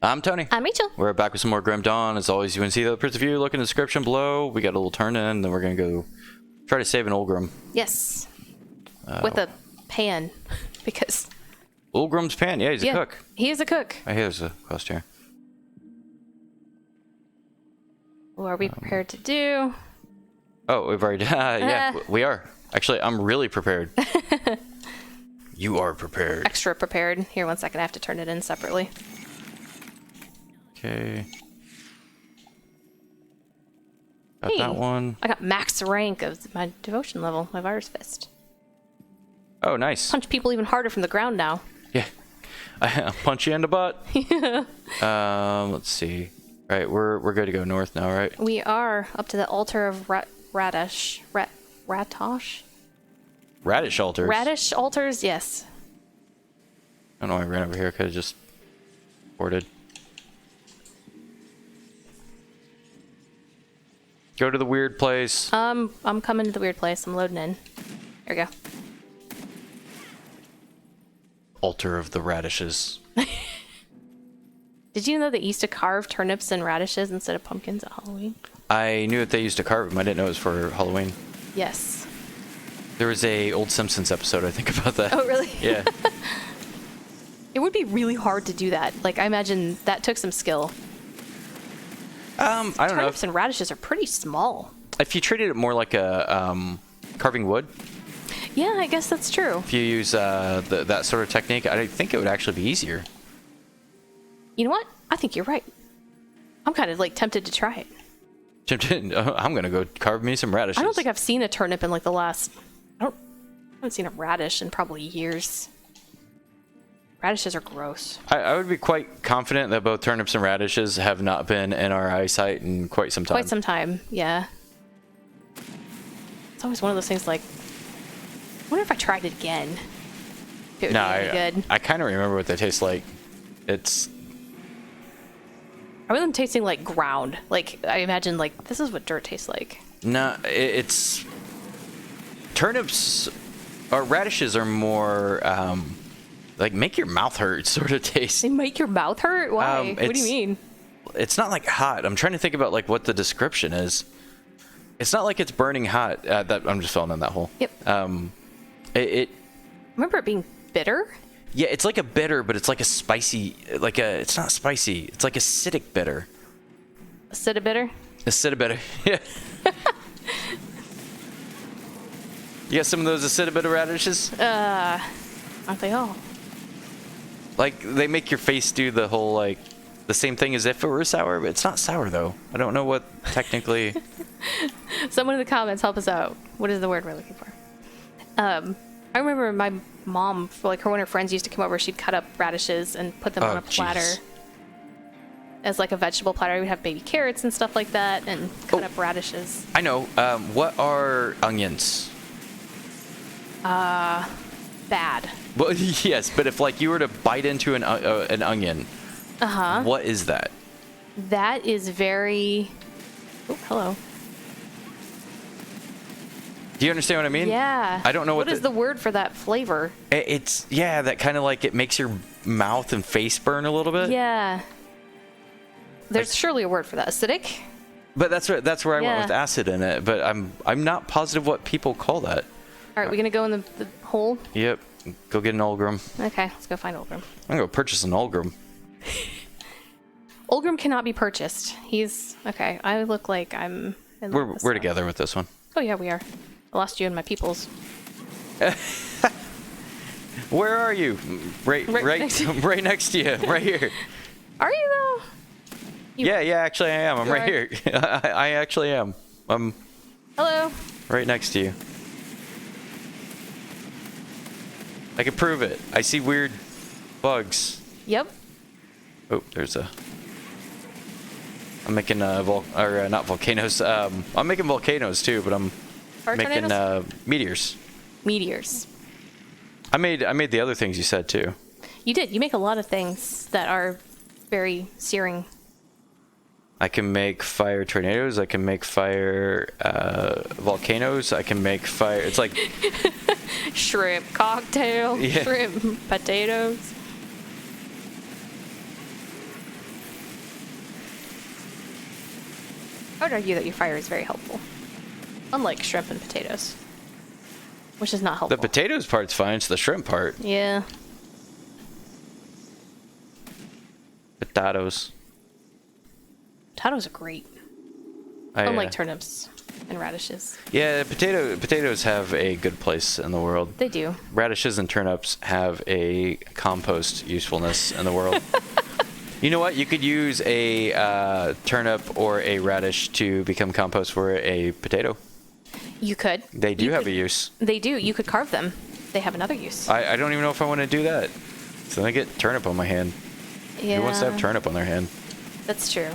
I'm Tony. I'm Rachel. We're back with some more Grim Dawn. As always, you can see the points of view. Look in the description below. We got a little turn in, then we're going to go try to save an Ulgrim. Yes. With a pan, because... Ulgrim's pan? Yeah, he's a cook. He is a cook. Oh, here's a quest here. What are we prepared to do? Oh, we've already... yeah, we are. Actually, I'm really prepared. You are prepared. Extra prepared. Here, 1 second. I have to turn it in separately. Okay. Got that one. I got max rank of my devotion level, my virus fist. Oh, nice. Punch people even harder from the ground now. Yeah. I'll punch you in the butt. Let's see. All right, we're good to go north now, right? We are up to the Altar of Rattosh. Rattosh? Radish altars. Radish altars, yes. I don't know why I ran over here. Could have just ported. Go to the weird place. I'm coming to the weird place. I'm loading in. Here we go. Altar of the Radishes. Did you know they used to carve turnips and radishes instead of pumpkins at Halloween? I knew that they used to carve them. I didn't know it was for Halloween. Yes. There was a old Simpsons episode, I think, about that. Oh, really? Yeah. It would be really hard to do that. Like, I imagine that took some skill. I don't know. Turnips and radishes are pretty small. If you treated it more like a carving wood. Yeah, I guess that's true. If you use that sort of technique, I think it would actually be easier. You know what? I think you're right. I'm kind of like tempted to try it. I'm gonna go carve me some radishes. I don't think I've seen a turnip in like the last... I haven't seen a radish in probably years. Radishes are gross. I would be quite confident that both turnips and radishes have not been in our eyesight in quite some time. Quite some time, yeah. It's always one of those things like, I wonder if I tried it again. If it would be any good. I kind of remember what they taste like. It's... I remember them tasting like ground. Like, I imagine, like, this is what dirt tastes like. No, it's... Turnips or radishes are more... like make your mouth hurt sort of taste. They make your mouth hurt? Why? What do you mean? It's not like hot. I'm trying to think about like what the description is. It's not like it's burning hot. That I'm just filling in that hole. Yep. Remember it being bitter? Yeah, it's like a bitter, but it's like a spicy. It's not spicy. It's like acidic bitter. Acidic bitter? Acidic bitter. Yeah. You got some of those acidic bitter radishes? Aren't they all? Like, they make your face do the whole, like, the same thing as if it were sour, but it's not sour, though. I don't know what technically... Someone in the comments, help us out. What is the word we're looking for? I remember my mom, when her friends used to come over, she'd cut up radishes and put them on a platter. Geez. As, like, a vegetable platter. We'd have baby carrots and stuff like that, and cut up radishes. I know. What are onions? Bad. Well, yes, but if like you were to bite into an onion, what is that? That is very... Oh, hello. Do you understand what I mean? Yeah. I don't know what is the word for that flavor. It's that kind of like it makes your mouth and face burn a little bit. Yeah. There's surely a word for that. Acidic? But that's where I went with acid in it. But I'm not positive what people call that. All right, we're gonna go in the hole. Yep. Go get an Ulgrim. Okay, let's go find Ulgrim. I'm gonna go purchase an Ulgrim. Ulgrim cannot be purchased. He's okay. I look like I'm. We're together with this one. Oh yeah, we are. I lost you and my peoples. Where are you? Right next to you, right here. Are you though? Yeah, actually I am. I'm right here. I actually am. I'm. Hello. Right next to you. I can prove it. I see weird bugs. Yep. Oh, there's a... I'm making not volcanoes. I'm making volcanoes too, but I'm making meteors. Meteors. I made the other things you said too. You did. You make a lot of things that are very searing. I can make fire tornadoes. I can make fire volcanoes. I can make fire... It's like... Shrimp cocktail. Yeah. Shrimp potatoes. I would argue that your fire is very helpful. Unlike shrimp and potatoes. Which is not helpful. The potatoes part's fine, it's the shrimp part. Yeah. Potatoes. Potatoes are great. Unlike turnips and radishes. Yeah, potatoes have a good place in the world. They do. Radishes and turnips have a compost usefulness in the world. You know what? You could use a turnip or a radish to become compost for a potato. You could. They do have a use. They do. You could carve them. They have another use. I don't even know if I want to do that. So then I get turnip on my hand. Yeah. Who wants to have turnip on their hand? That's true.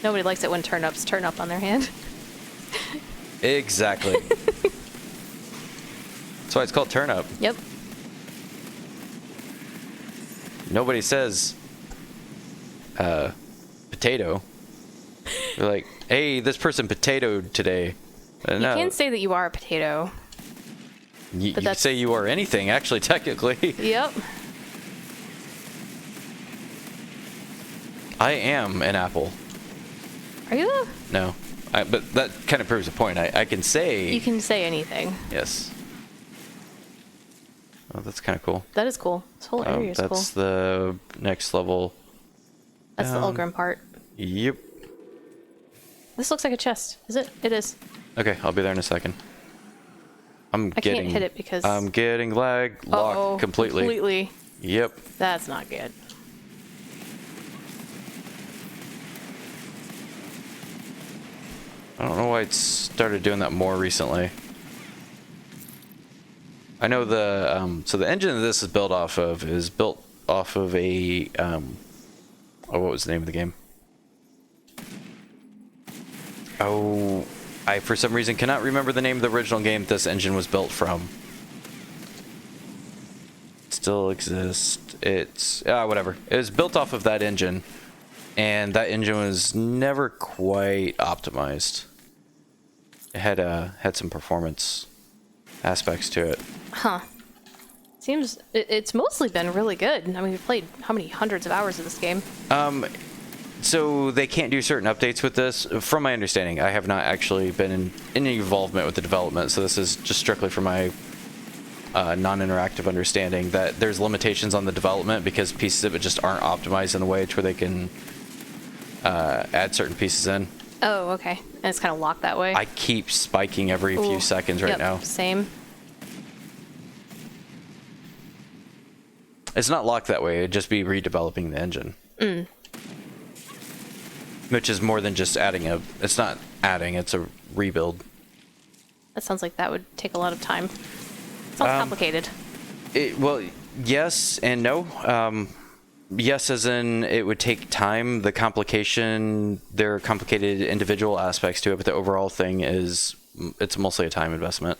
Nobody likes it when turnips turn up on their hand. Exactly. That's why it's called turnip. Yep. Nobody says potato. They're like, hey, this person potatoed today. You can say that you are a potato. You can say you are anything, actually, technically. Yep. I am an apple. Are you though? No. But that kind of proves the point. I can say... You can say anything. Yes. Oh, that's kind of cool. That is cool. This whole area is cool. That's the next level. That's the Ulgrim part. Yep. This looks like a chest. Is it? It is. Okay, I'll be there in a second. I can't hit it because... I'm getting locked completely. Completely. Yep. That's not good. I don't know why it started doing that more recently. I know so the engine that this is built off of a what was the name of the game? Oh, I for some reason cannot remember the name of the original game this engine was built from. Still exists. It's whatever. It was built off of that engine, and that engine was never quite optimized. It had some performance aspects to it. Huh. Seems it's mostly been really good. I mean, we've played how many hundreds of hours of this game? So they can't do certain updates with this. From my understanding, I have not actually been in any involvement with the development, so this is just strictly from my non-interactive understanding that there's limitations on the development because pieces of it just aren't optimized in a way to where they can add certain pieces in. Oh, okay. And it's kind of locked that way? I keep spiking every few seconds right now. Same. It's not locked that way. It'd just be redeveloping the engine. Which is more than just adding it's not adding, it's a rebuild. That sounds like that would take a lot of time. Sounds complicated. Well, yes and no. Yes, as in it would take time. The complication, there are complicated individual aspects to it, but the overall thing it's mostly a time investment.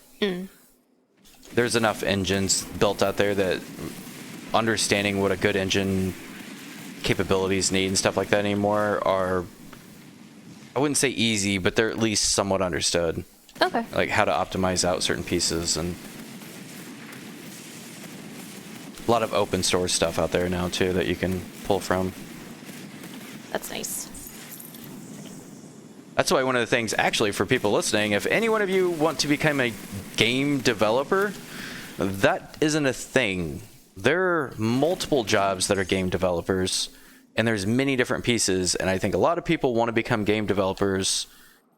There's enough engines built out there that understanding what a good engine capabilities need and stuff like that anymore are, I wouldn't say easy, but they're at least somewhat understood. Okay. Like how to optimize out certain pieces, and a lot of open source stuff out there now too that you can pull from. That's nice. That's why one of the things, actually, for people listening, if any one of you want to become a game developer, that isn't a thing. There are multiple jobs that are game developers, and there's many different pieces, and I think a lot of people want to become game developers,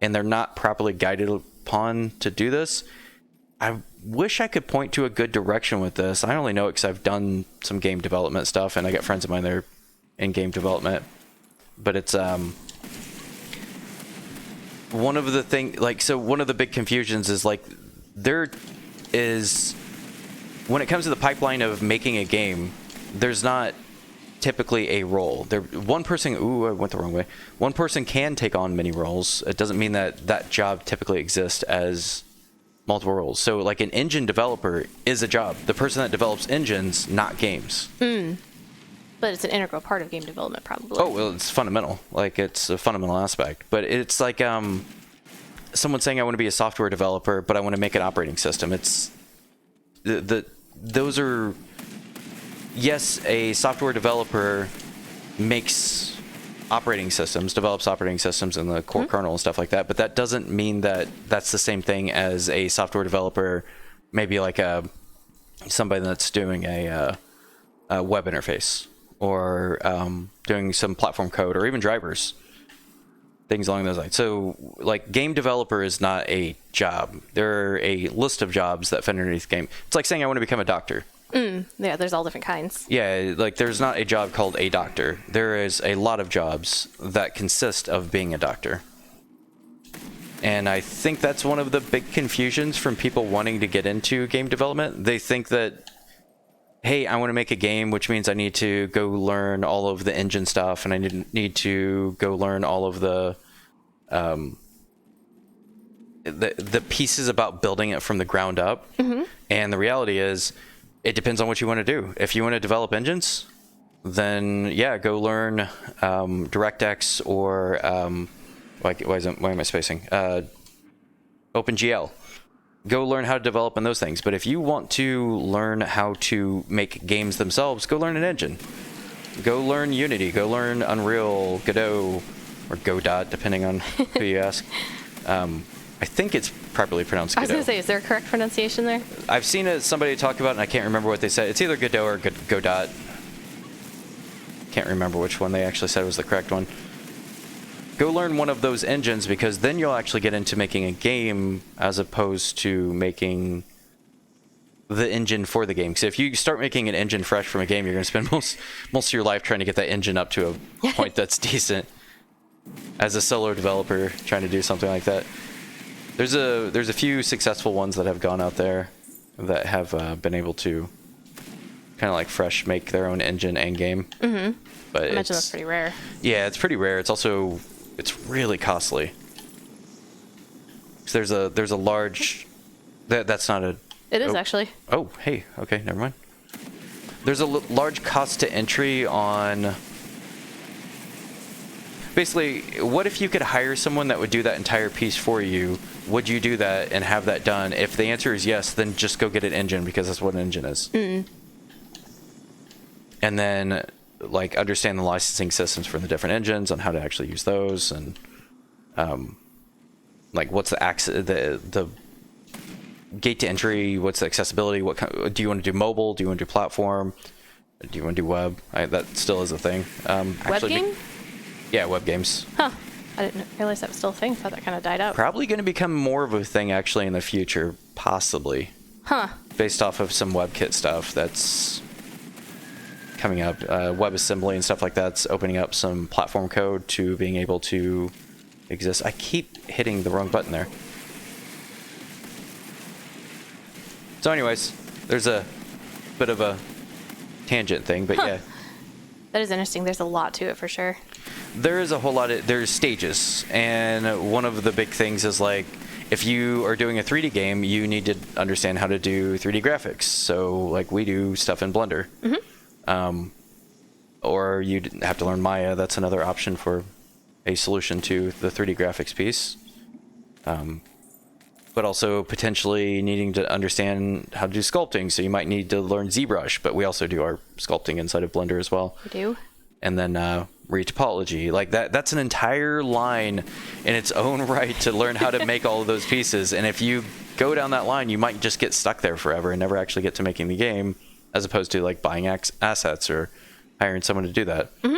and they're not properly guided upon to do this. I wish I could point to a good direction with this. I only know it because I've done some game development stuff, and I got friends of mine that are in game development. But it's one of the one of the big confusions is there is, when it comes to the pipeline of making a game, there's not typically a role. One person, I went the wrong way. One person can take on many roles. It doesn't mean that job typically exists as multiple roles. So like an engine developer is a job. The person that develops engines, not games. But it's an integral part of game development, probably. Oh, well, it's fundamental. Like, it's a fundamental aspect. But it's like someone saying, I want to be a software developer, but I want to make an operating system. It's those are, yes, a software developer makes operating systems, develops operating systems in the core kernel and stuff like that. But that doesn't mean that that's the same thing as a software developer, maybe like somebody that's doing a web interface or doing some platform code or even drivers, things along those lines. So like game developer is not a job. There are a list of jobs that fit underneath game. It's like saying I want to become a doctor. Yeah, there's all different kinds. Yeah, like there's not a job called a doctor. There is a lot of jobs that consist of being a doctor. And I think that's one of the big confusions from people wanting to get into game development. They think that, hey, I want to make a game, which means I need to go learn all of the engine stuff, and I need to go learn all of the pieces about building it from the ground up. Mm-hmm. And the reality is, it depends on what you want to do. If you want to develop engines, then yeah, go learn DirectX or why am I spacing? OpenGL. Go learn how to develop in those things. But if you want to learn how to make games themselves, go learn an engine. Go learn Unity. Go learn Unreal, Godot, or Godot, depending on who you ask. I think it's properly pronounced Godot. I was going to say, is there a correct pronunciation there? I've seen somebody talk about it, and I can't remember what they said. It's either Godot or Godot. Can't remember which one they actually said was the correct one. Go learn one of those engines, because then you'll actually get into making a game as opposed to making the engine for the game. Because if you start making an engine fresh from a game, you're going to spend most of your life trying to get that engine up to a point that's decent. As a solo developer trying to do something like that. There's a few successful ones that have gone out there that have been able to kind of like fresh make their own engine and game. Mm-hmm. But I imagine that's pretty rare. Yeah, it's pretty rare. It's also really costly. So there's a large that's not a. It is actually. Oh, hey, okay, never mind. There's a large cost to entry on. Basically, what if you could hire someone that would do that entire piece for you? Would you do that and have that done? If the answer is yes, then just go get an engine, because that's what an engine is. Mm. And then, like, understand the licensing systems for the different engines on how to actually use those, and like what's the gate to entry, what's the accessibility, what kind, do you want to do mobile, do you want to do platform, do you want to do web? That still is a thing. Web game? Yeah, web games. Huh. I didn't realize that was still a thing. I thought that kind of died out. Probably going to become more of a thing actually in the future, possibly. Huh. Based off of some WebKit stuff that's coming up. WebAssembly and stuff like that's opening up some platform code to being able to exist. I keep hitting the wrong button there. So anyways, there's a bit of a tangent thing, but yeah. That is interesting. There's a lot to it for sure. There is a whole lot there's stages, and one of the big things is like, if you are doing a 3D game, you need to understand how to do 3D graphics. So like we do stuff in Blender. Mm-hmm. Or you have to learn Maya. That's another option for a solution to the 3D graphics piece. But also potentially needing to understand how to do sculpting. So you might need to learn ZBrush, but we also do our sculpting inside of Blender as well. We do. And then retopology, like that's an entire line in its own right to learn how to make all of those pieces. And if you go down that line, you might just get stuck there forever and never actually get to making the game, as opposed to like buying assets or hiring someone to do that. Mm-hmm.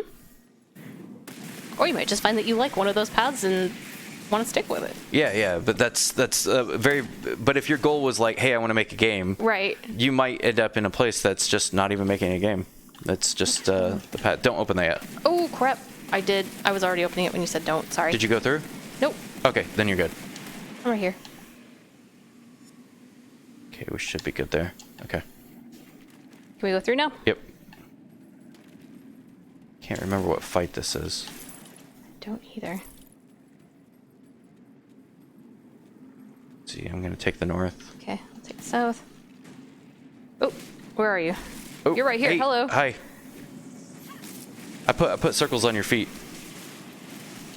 Or you might just find that you like one of those paths and want to stick with it. Yeah, but that's very. But if your goal was like, hey, I want to make a game, right? You might end up in a place that's just not even making a game. That's just the path. Don't open that yet. Oh crap! I did. I was already opening it when you said don't. Sorry. Did you go through? Nope. Okay, then you're good. I'm right here. Okay, we should be good there. Okay. Can we go through now? Yep. Can't remember what fight this is. I don't either. Let's see, I'm gonna take the north. Okay, I'll take the south. Oh, where are you? Oh, you're right here. Hey, hello. Hi. I put circles on your feet.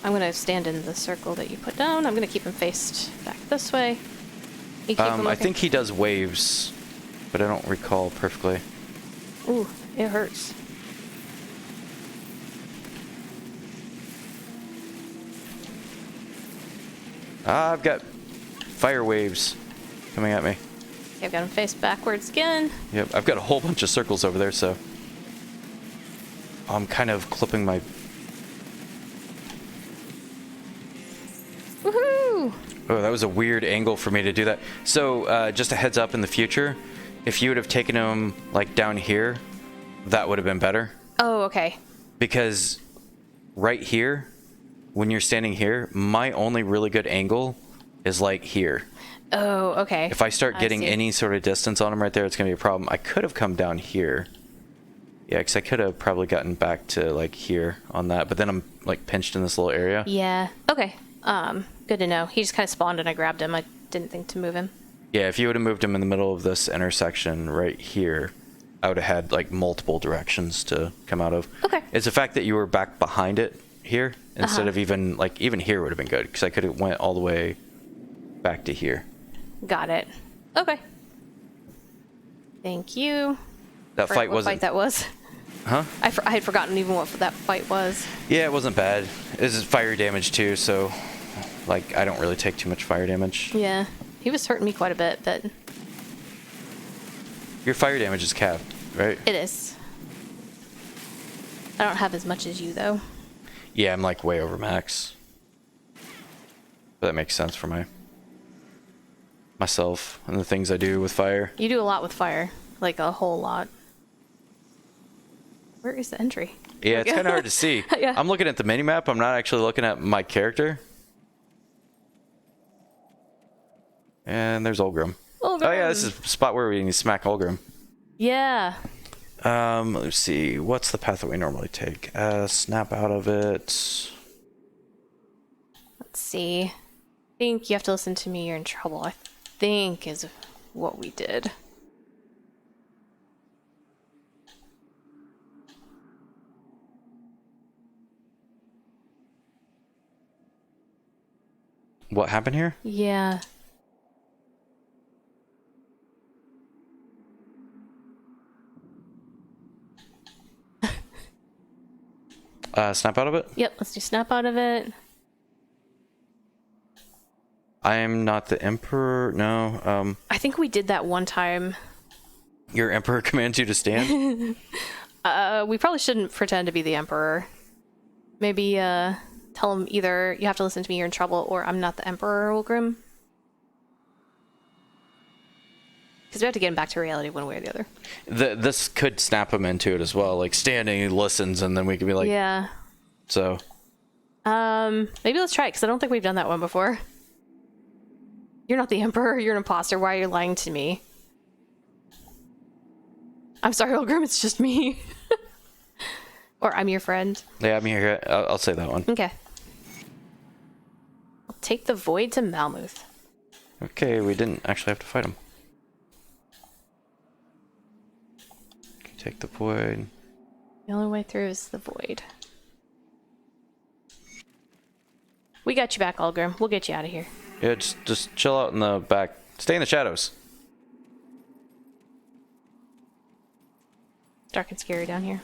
I'm gonna stand in the circle that you put down. I'm gonna keep him faced back this way. You keep him I think he does waves, but I don't recall perfectly. Ooh, it hurts. I've got fire waves coming at me. Okay, I've got him face backwards again. Yep, I've got a whole bunch of circles over there, so I'm kind of clipping my... Woohoo! Oh, that was a weird angle for me to do that. So, just a heads up in the future, if you would have taken him, like, down here, that would have been better. Oh, okay. Because right here, when you're standing here, my only really good angle is, like, here. Oh, okay. If I start getting any sort of distance on him right there, it's going to be a problem. I could have come down here. Yeah, because I could have probably gotten back to, like, here on that. But then I'm, like, pinched in this little area. Yeah. Okay. Good to know. He just kind of spawned and I grabbed him. I didn't think to move him. Yeah, if you would have moved him in the middle of this intersection right here, I would have had, like, multiple directions to come out of. Okay. It's the fact that you were back behind it here instead of even, like, even here would have been good. Because I could have went all the way back to here. Got it. Okay. Thank you. That fight what wasn't... fight that was. Huh? I had forgotten even what that fight was. Yeah, it wasn't bad. This is fire damage too, so like I don't really take too much fire damage. Yeah, he was hurting me quite a bit, but your fire damage is capped, right? It is. I don't have as much as you though. Yeah, I'm like way over max. But that makes sense for myself and the things I do with fire. You do a lot with fire, like a whole lot. Where is the entry? Yeah, it's kind of hard to see. Yeah. I'm looking at the mini-map. I'm not actually looking at my character. And there's Ulgrim. Oh yeah, this is the spot where we need to smack Ulgrim. Yeah. Let's see. What's the path that we normally take? Snap out of it. Let's see. I think you have to listen to me. You're in trouble. I think is what we did. What happened here? Yeah. Snap out of it? Yep, let's do snap out of it. I am not the Emperor. No. I think we did that one time. Your Emperor commands you to stand? We probably shouldn't pretend to be the Emperor. Maybe, tell him either you have to listen to me, you're in trouble, or I'm not the Emperor, Ulgrim. Because we have to get him back to reality one way or the other. This could snap him into it as well. Like, standing, he listens, and then we could be like... Yeah. So... maybe let's try it, because I don't think we've done that one before. You're not the Emperor, you're an imposter. Why are you lying to me? I'm sorry, Ulgrim, it's just me. Or I'm your friend. Yeah, I'm here. I'll say that one. Okay. I'll take the Void to Malmuth. Okay, we didn't actually have to fight him. Take the Void. The only way through is the Void. We got you back, Ulgrim. We'll get you out of here. Yeah, just chill out in the back. Stay in the shadows. It's dark and scary down here.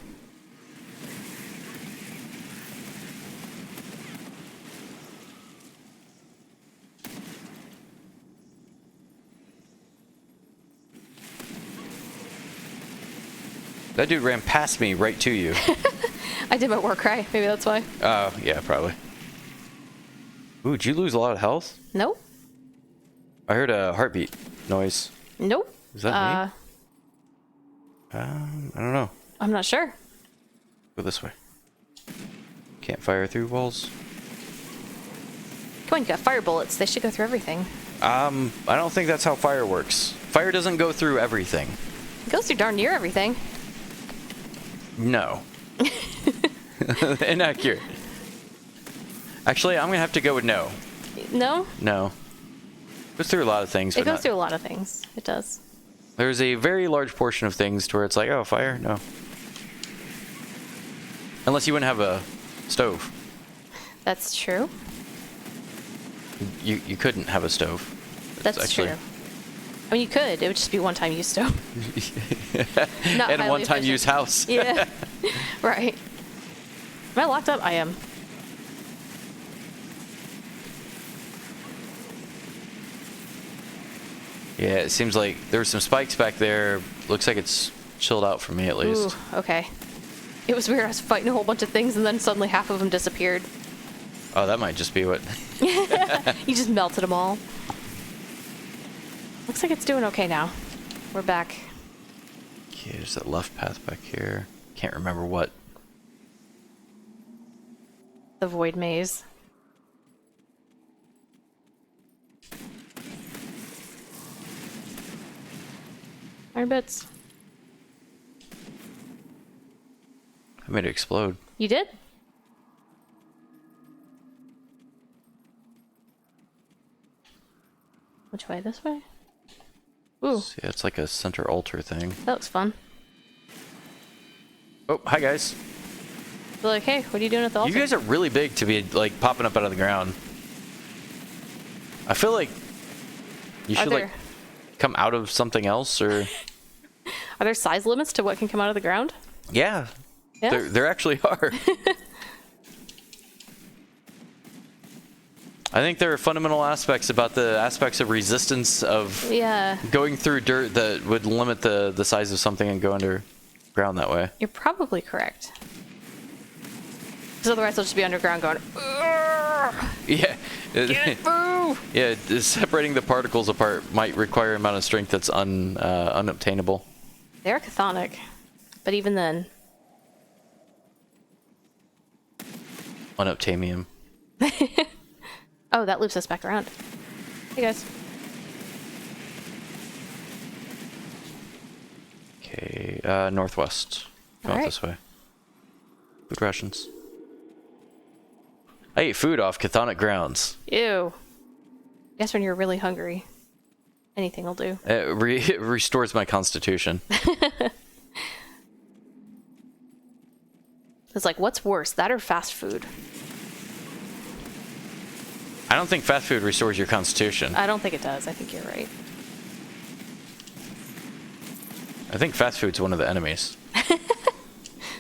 That dude ran past me right to you. I did my war cry. Maybe that's why. Oh, yeah, probably. Ooh, did you lose a lot of health? Nope. I heard a heartbeat noise. Nope. Is that me? I don't know. I'm not sure. Go this way. Can't fire through walls. Come on, you got fire bullets. They should go through everything. I don't think that's how fire works. Fire doesn't go through everything. It goes through darn near everything. No. Inaccurate. Actually, I'm gonna have to go with no. No? No. It goes through a lot of things. It goes through a lot of things. It does. There's a very large portion of things to where it's like, oh, fire? No. Unless you wouldn't have a stove. That's true. You couldn't have a stove. That's true. I mean, you could. It would just be one-time use stove. Not and a one-time efficient. use house. Yeah. Right. Am I locked up? I am. Yeah, it seems like there were some spikes back there. Looks like it's chilled out for me at least. Ooh, okay. It was weird. I was fighting a whole bunch of things, and then suddenly half of them disappeared. Oh, that might just be what... You just melted them all. Looks like it's doing okay now. We're back. Okay, there's that left path back here. Can't remember what. The void maze. Iron bits. I made it explode. You did? Which way? This way? Ooh. Yeah, it's like a center altar thing. That looks fun. Oh, hi guys. They're like, hey, what are you doing at the altar? You guys are really big to be like popping up out of the ground. I feel like you should like come out of something else, or are there size limits to what can come out of the ground? yeah, Yeah. there actually are. I think there are fundamental aspects about the aspects of resistance of going through dirt that would limit the size of something and go underground that way. You're probably correct. Because otherwise they'll just be underground going, Yeah. get through! Yeah, separating the particles apart might require an amount of strength that's unobtainable. They're chthonic, but even then. Unobtainium. Oh, that loops us back around. Hey guys. Okay, northwest. Going this way. Food rations. I ate food off chthonic grounds. Ew. Guess when you're really hungry, anything will do. It restores my constitution. It's like, what's worse, that or fast food? I don't think fast food restores your constitution. I don't think it does. I think you're right. I think fast food's one of the enemies.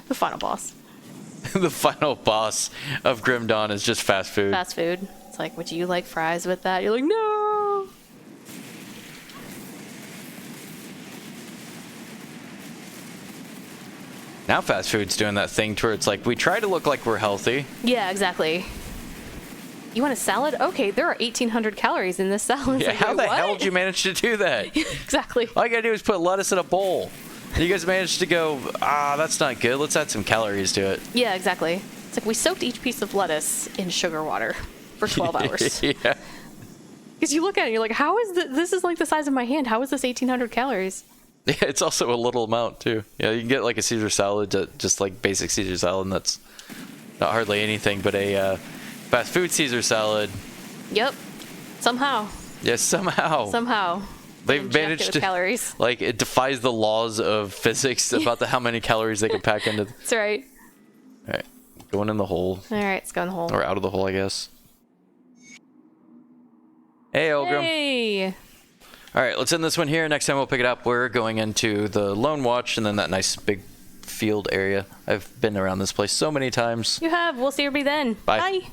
The final boss. The final boss of Grim Dawn is just fast food. Fast food. It's like, would you like fries with that? You're like, no! Now fast food's doing that thing to where it's like, we try to look like we're healthy. Yeah, exactly. You want a salad? Okay, there are 1,800 calories in this salad. Yeah, like, how the what? hell did you manage to do that? Exactly. All you gotta do is put lettuce in a bowl. And you guys managed to go, that's not good. Let's add some calories to it. Yeah, exactly. It's like we soaked each piece of lettuce in sugar water for 12 hours. Yeah. Because you look at it and you're like, how is this is like the size of my hand. How is this 1,800 calories? Yeah, it's also a little amount too. Yeah, you can get like a Caesar salad, just like basic Caesar salad, and that's not hardly anything, but a fast food Caesar salad. Yep. Somehow. Yes, somehow. They've managed to, calories. Like, it defies the laws of physics about how many calories they can pack into. That's right. All right, going in the hole. All right, let's go in the hole. Or out of the hole, I guess. Hey, Ulgrim. Hey. All right, let's end this one here. Next time we'll pick it up. We're going into the Lone Watch and then that nice big field area. I've been around this place so many times. You have. We'll see everybody then. Bye. Bye.